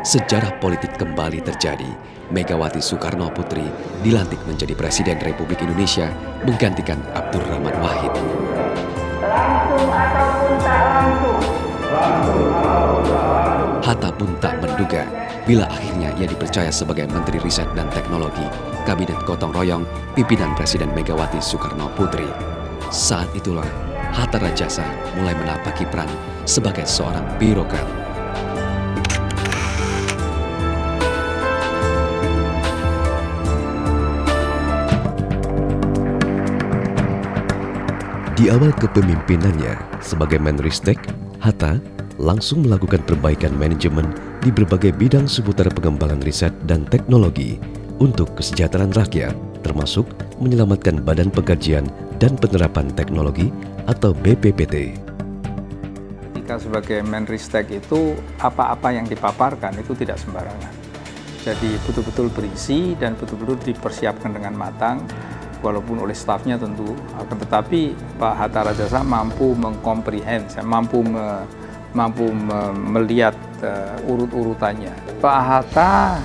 Sejarah politik kembali terjadi. Megawati Soekarno Putri dilantik menjadi Presiden Republik Indonesia menggantikan Abdurrahman Wahid. Langsung ataupun tak langsung. Hatta pun tak menduga bila akhirnya ia dipercaya sebagai Menteri Riset dan Teknologi Kabinet Gotong Royong pimpinan Presiden Megawati Soekarno Putri. Saat itulah Hatta Rajasa mulai menapaki peran sebagai seorang birokrat. Di awal kepemimpinannya sebagai Menristek, Hatta langsung melakukan perbaikan manajemen di berbagai bidang seputar pengembangan riset dan teknologi untuk kesejahteraan rakyat, termasuk menyelamatkan Badan Pengkajian dan Penerapan Teknologi atau BPPT. Ketika sebagai Menristek itu apa-apa yang dipaparkan itu tidak sembarangan. Jadi betul-betul berisi dan betul-betul dipersiapkan dengan matang. Walaupun oleh stafnya tentu, akan tetapi Pak Hatta Rajasa mampu mengkomprehend, mampu melihat urut-urutannya. Pak Hatta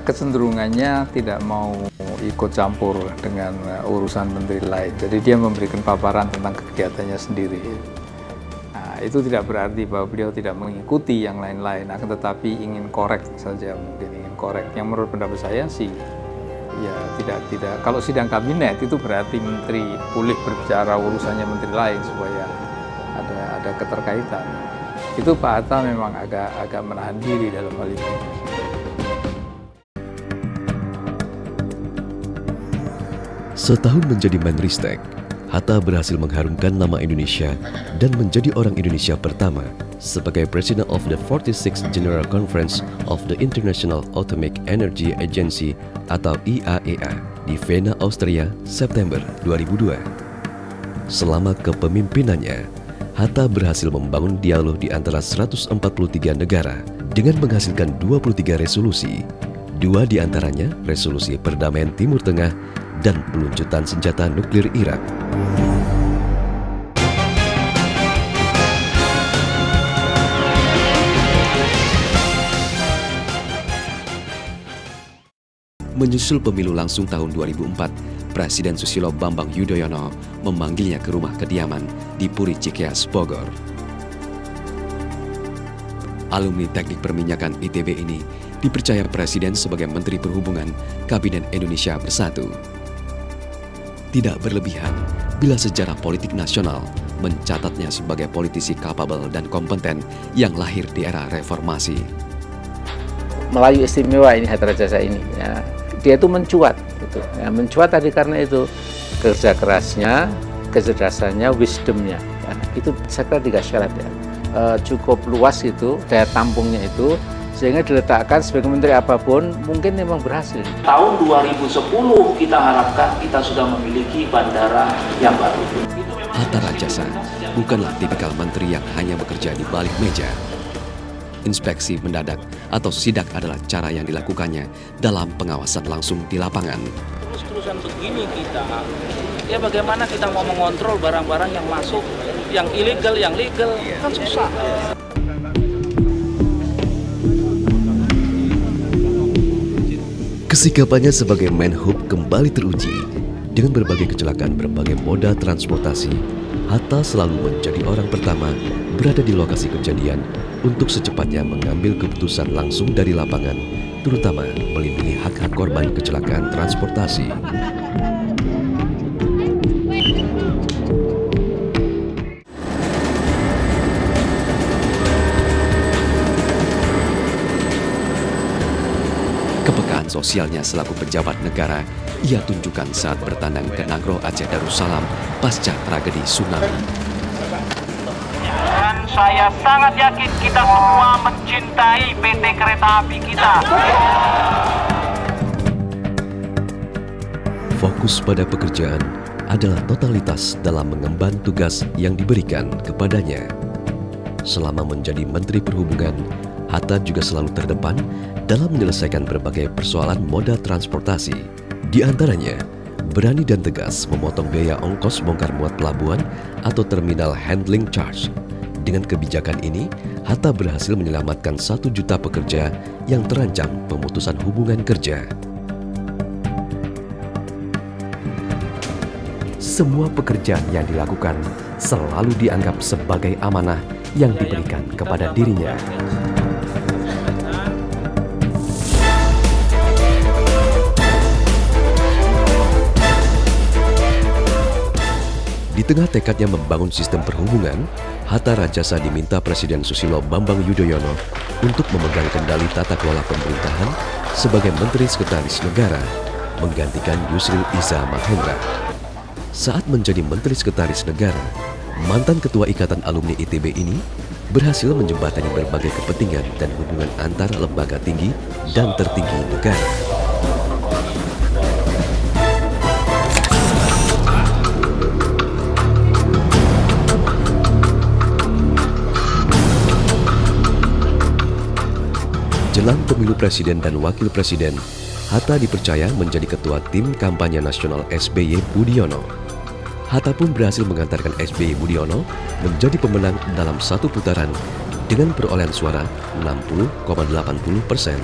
kecenderungannya tidak mau ikut campur dengan urusan menteri lain, jadi dia memberikan paparan tentang kegiatannya sendiri. Nah, itu tidak berarti bahwa beliau tidak mengikuti yang lain-lain, akan tetapi ingin korek saja, mungkin ingin korek. Yang menurut pendapat saya sih, ya tidak. Kalau sidang kabinet itu berarti menteri boleh berbicara urusannya menteri lain supaya ada keterkaitan. Itu Pak Hatta memang agak menahan diri dalam hal itu. Setahun menjadi Menristek, Hatta berhasil mengharumkan nama Indonesia dan menjadi orang Indonesia pertama sebagai President of the 46th General Conference of the International Atomic Energy Agency atau IAEA di Vienna, Austria, September 2002. Selama kepemimpinannya, Hatta berhasil membangun dialog di antara 143 negara dengan menghasilkan 23 resolusi. 2 di antaranya resolusi perdamaian Timur Tengah dan peluncuran senjata nuklir Irak. Menyusul pemilu langsung tahun 2004, Presiden Susilo Bambang Yudhoyono memanggilnya ke rumah kediaman di Puri Cikeas, Bogor. Alumni Teknik Perminyakan ITB ini dipercaya Presiden sebagai Menteri Perhubungan Kabinet Indonesia Bersatu. Tidak berlebihan bila sejarah politik nasional mencatatnya sebagai politisi kapabel dan kompeten yang lahir di era reformasi. Melayu istimewa ini Hatta Rajasa ini, ya. Dia itu mencuat, gitu. Ya, mencuat tadi karena itu kerja kerasnya, kecerdasannya, wisdomnya. Ya. Itu saya kira 3 syarat ya. Cukup luas itu, daya tampungnya itu, sehingga diletakkan sebagai menteri apapun mungkin memang berhasil. Tahun 2010 kita harapkan kita sudah memiliki bandara yang baru. Hatta Rajasa bukanlah tipikal menteri yang hanya bekerja di balik meja. Inspeksi mendadak atau sidak adalah cara yang dilakukannya dalam pengawasan langsung di lapangan. Terus-terusan begini kita, ya bagaimana kita mau mengontrol barang-barang yang masuk, yang ilegal, yang legal, kan susah. Kesikapannya sebagai Menhub kembali teruji. Dengan berbagai kecelakaan berbagai moda transportasi, Hatta selalu menjadi orang pertama berada di lokasi kejadian untuk secepatnya mengambil keputusan langsung dari lapangan, terutama melindungi hak-hak korban kecelakaan transportasi. Kepekaan sosialnya selaku pejabat negara ia tunjukkan saat bertandang ke Nagro Aceh Darussalam pasca tragedi tsunami. Dan saya sangat yakin kita semua mencintai PT Kereta Api kita. Fokus pada pekerjaan adalah totalitas dalam mengemban tugas yang diberikan kepadanya. Selama menjadi Menteri Perhubungan, Hatta juga selalu terdepan dalam menyelesaikan berbagai persoalan moda transportasi. Di antaranya, berani dan tegas memotong biaya ongkos bongkar muat pelabuhan atau terminal handling charge Dengan kebijakan ini, Hatta berhasil menyelamatkan 1 juta pekerja yang terancam pemutusan hubungan kerja. Semua pekerjaan yang dilakukan selalu dianggap sebagai amanah yang diberikan kepada dirinya. Di tengah tekadnya membangun sistem perhubungan, Hatta Rajasa diminta Presiden Susilo Bambang Yudhoyono untuk memegang kendali tata kelola pemerintahan sebagai Menteri Sekretaris Negara, menggantikan Yusril Iza Mahendra. Saat menjadi Menteri Sekretaris Negara, mantan Ketua Ikatan Alumni ITB ini berhasil menjembatani berbagai kepentingan dan hubungan antara lembaga tinggi dan tertinggi negara. Jelang pemilu presiden dan wakil presiden, Hatta dipercaya menjadi ketua tim kampanye nasional SBY Budiono. Hatta pun berhasil mengantarkan SBY Budiono menjadi pemenang dalam 1 putaran dengan perolehan suara 60,80%,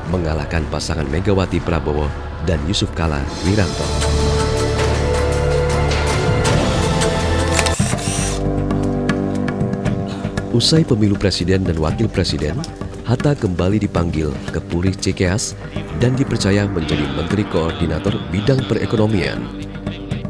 mengalahkan pasangan Megawati Prabowo dan Yusuf Kala Wiranto. Usai pemilu presiden dan wakil presiden, Hatta kembali dipanggil ke Puri Cikeas dan dipercaya menjadi Menteri Koordinator Bidang Perekonomian.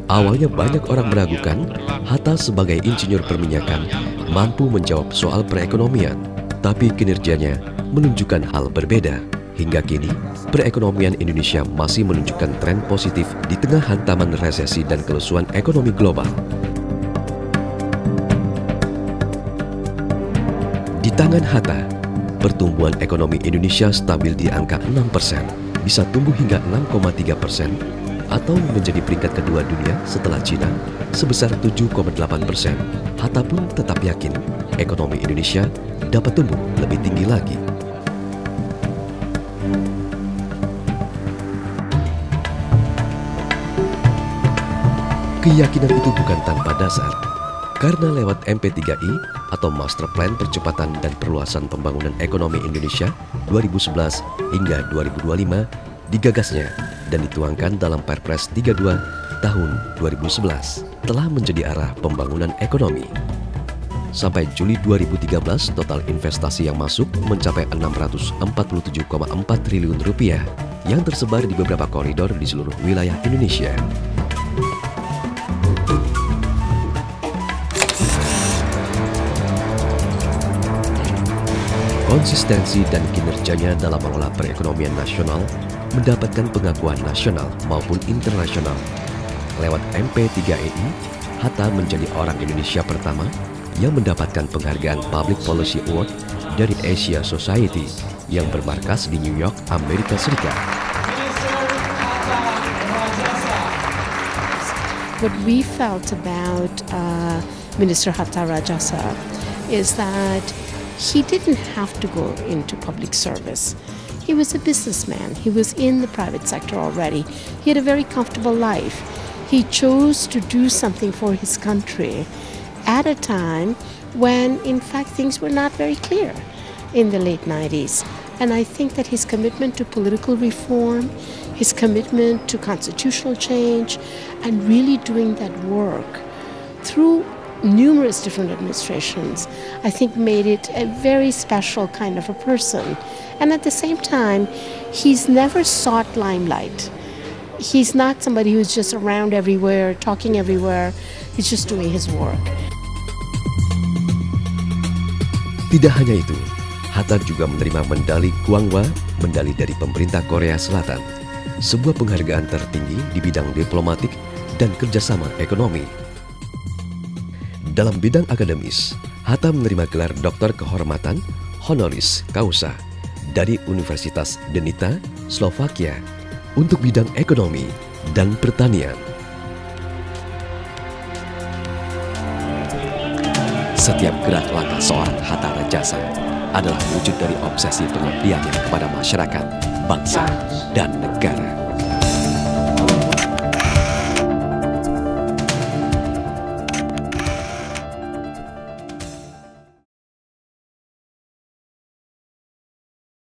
Awalnya banyak orang meragukan Hatta sebagai insinyur perminyakan mampu menjawab soal perekonomian, tapi kinerjanya menunjukkan hal berbeda. Hingga kini, perekonomian Indonesia masih menunjukkan tren positif di tengah hantaman resesi dan kelusuan ekonomi global. Di tangan Hatta, pertumbuhan ekonomi Indonesia stabil di angka 6%, bisa tumbuh hingga 6,3%, atau menjadi peringkat kedua dunia setelah Cina sebesar 7,8%. Hatta pun tetap yakin ekonomi Indonesia dapat tumbuh lebih tinggi lagi. Keyakinan itu bukan tanpa dasar. Karena lewat MP3I atau Master Plan Percepatan dan Perluasan Pembangunan Ekonomi Indonesia 2011 hingga 2025 digagasnya dan dituangkan dalam Perpres 32 tahun 2011 telah menjadi arah pembangunan ekonomi. Sampai Juli 2013 total investasi yang masuk mencapai 647,4 triliun rupiah yang tersebar di beberapa koridor di seluruh wilayah Indonesia. Konsistensi dan kinerjanya dalam mengelola perekonomian nasional mendapatkan pengakuan nasional maupun internasional. Lewat MP3I, Hatta menjadi orang Indonesia pertama yang mendapatkan penghargaan Public Policy Award dari Asia Society yang bermarkas di New York, Amerika Serikat. What we felt about Minister Hatta Rajasa is that he didn't have to go into public service. He was a businessman. He was in the private sector already. He had a very comfortable life. He chose to do something for his country at a time when, in fact, things were not very clear in the late 90s. And I think that his commitment to political reform, his commitment to constitutional change, and really doing that work through numerous different administrations, I think made it a very special kind of a person. And at the same time, he's never sought limelight. He's not somebody who's just around everywhere, talking everywhere. He's just doing his work. Tidak hanya itu, Hatta juga menerima medali Gwanghwa, medali dari pemerintah Korea Selatan, sebuah penghargaan tertinggi di bidang diplomatik dan kerjasama ekonomi. Dalam bidang akademis, Hatta menerima gelar Doktor Kehormatan Honoris Causa dari Universitas Denita, Slovakia untuk bidang ekonomi dan pertanian. Setiap gerak langkah seorang Hatta Rajasa adalah wujud dari obsesi pengabdiannya kepada masyarakat, bangsa, dan negara.